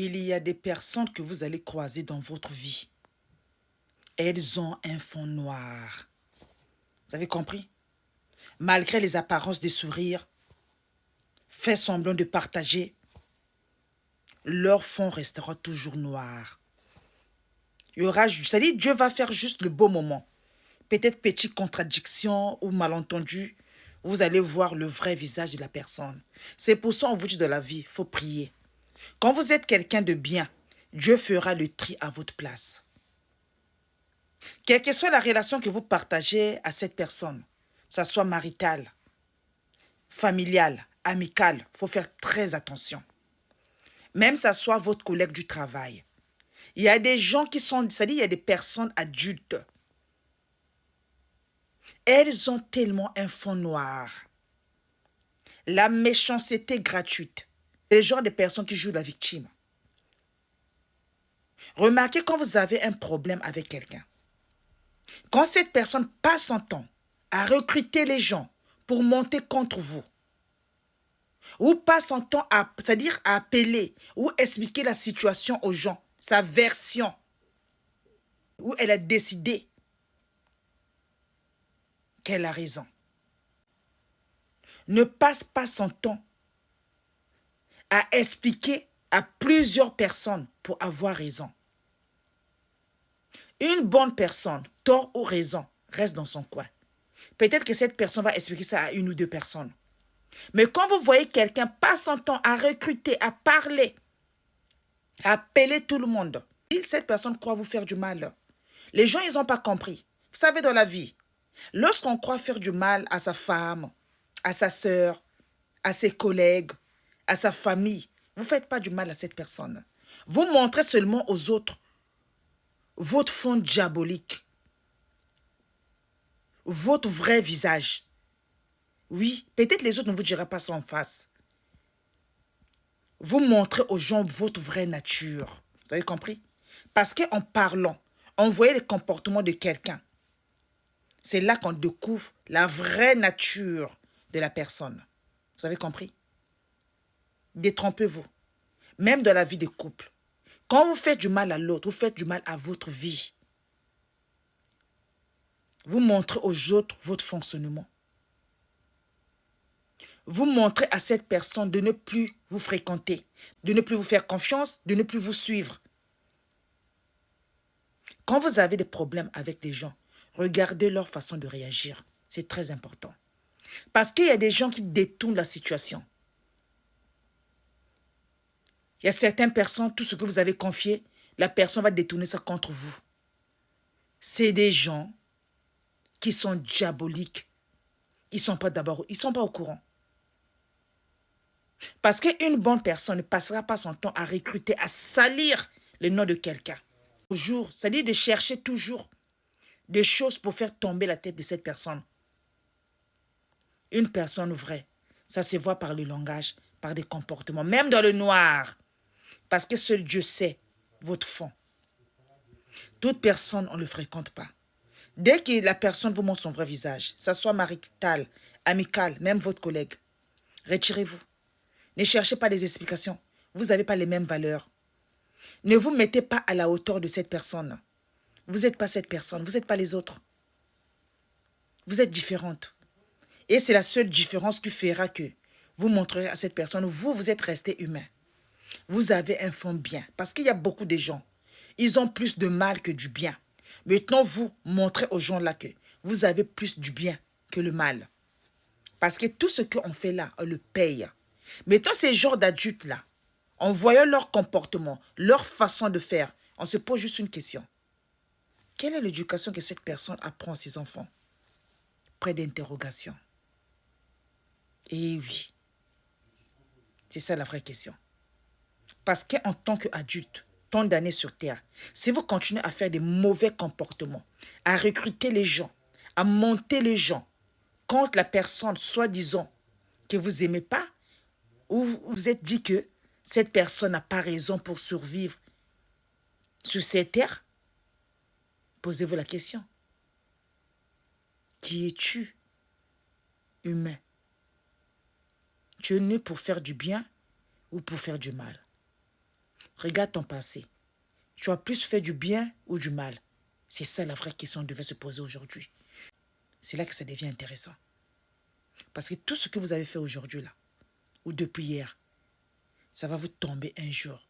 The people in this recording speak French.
Il y a des personnes que vous allez croiser dans votre vie. Elles ont un fond noir. Vous avez compris? Malgré les apparences des sourires, fait semblant de partager, leur fond restera toujours noir. Il y aura, c'est-à-dire Dieu va faire juste le beau moment. Peut-être petite contradiction ou malentendu, vous allez voir le vrai visage de la personne. C'est pour ça, on vous dit de la vie, il faut prier. Quand vous êtes quelqu'un de bien, Dieu fera le tri à votre place. Quelle que soit la relation que vous partagez à cette personne, que ce soit maritale, familiale, amicale, il faut faire très attention. Même que ce soit votre collègue du travail. Il y a des gens qui sont, c'est-à-dire il y a des personnes adultes. Elles ont tellement un fond noir. La méchanceté gratuite. Les genres de personnes qui jouent la victime. Remarquez quand vous avez un problème avec quelqu'un. Quand cette personne passe son temps à recruter les gens pour monter contre vous, ou passe son temps à, c'est-à-dire à appeler ou expliquer la situation aux gens, sa version, où elle a décidé qu'elle a raison. Ne passe pas son temps à expliquer à plusieurs personnes pour avoir raison. Une bonne personne, tort ou raison, reste dans son coin. Peut-être que cette personne va expliquer ça à une ou deux personnes. Mais quand vous voyez quelqu'un passe son temps à recruter, à parler, à appeler tout le monde, cette personne croit vous faire du mal. Les gens, ils n'ont pas compris. Vous savez, dans la vie, lorsqu'on croit faire du mal à sa femme, à sa sœur, à ses collègues, à sa famille, vous ne faites pas du mal à cette personne. Vous montrez seulement aux autres votre fond diabolique, votre vrai visage. Oui, peut-être les autres ne vous diront pas ça en face. Vous montrez aux gens votre vraie nature. Vous avez compris? Parce qu'en parlant, en voyant les comportements de quelqu'un, c'est là qu'on découvre la vraie nature de la personne. Vous avez compris? Détrompez-vous. Même dans la vie de couple. Quand vous faites du mal à l'autre, vous faites du mal à votre vie. Vous montrez aux autres votre fonctionnement. Vous montrez à cette personne de ne plus vous fréquenter, de ne plus vous faire confiance, de ne plus vous suivre. Quand vous avez des problèmes avec les gens, regardez leur façon de réagir. C'est très important. Parce qu'il y a des gens qui détournent la situation. Il y a certaines personnes, tout ce que vous avez confié, la personne va détourner ça contre vous. C'est des gens qui sont diaboliques. Ils ne sont pas au courant. Parce qu'une bonne personne ne passera pas son temps à recruter, à salir le nom de quelqu'un. Toujours, c'est-à-dire de chercher toujours des choses pour faire tomber la tête de cette personne. Une personne vraie, ça se voit par le langage, par des comportements, même dans le noir. Parce que seul Dieu sait votre fond. Toute personne, on ne le fréquente pas. Dès que la personne vous montre son vrai visage, ça soit marital, amical, même votre collègue, retirez-vous. Ne cherchez pas des explications. Vous n'avez pas les mêmes valeurs. Ne vous mettez pas à la hauteur de cette personne. Vous n'êtes pas cette personne. Vous n'êtes pas les autres. Vous êtes différente. Et c'est la seule différence qui fera que vous montrerez à cette personne, vous êtes resté humain. Vous avez un fond bien. Parce qu'il y a beaucoup de gens. Ils ont plus de mal que du bien. Maintenant, vous montrez aux gens là que vous avez plus du bien que le mal. Parce que tout ce qu'on fait là, on le paye. Mettons ces genres d'adultes-là, en voyant leur comportement, leur façon de faire, on se pose juste une question. Quelle est l'éducation que cette personne apprend à ses enfants? Près d'interrogation. Eh oui, c'est ça la vraie question. Parce qu'en tant qu'adulte, tant d'années sur Terre, si vous continuez à faire des mauvais comportements, à recruter les gens, à monter les gens contre la personne, soi-disant, que vous n'aimez pas, ou vous vous êtes dit que cette personne n'a pas raison pour survivre sur cette terre, posez-vous la question. Qui es-tu, humain? Tu es né pour faire du bien ou pour faire du mal? Regarde ton passé. Tu as plus fait du bien ou du mal? C'est ça la vraie question qu'on devait se poser aujourd'hui. C'est là que ça devient intéressant. Parce que tout ce que vous avez fait aujourd'hui là, ou depuis hier, ça va vous tomber un jour.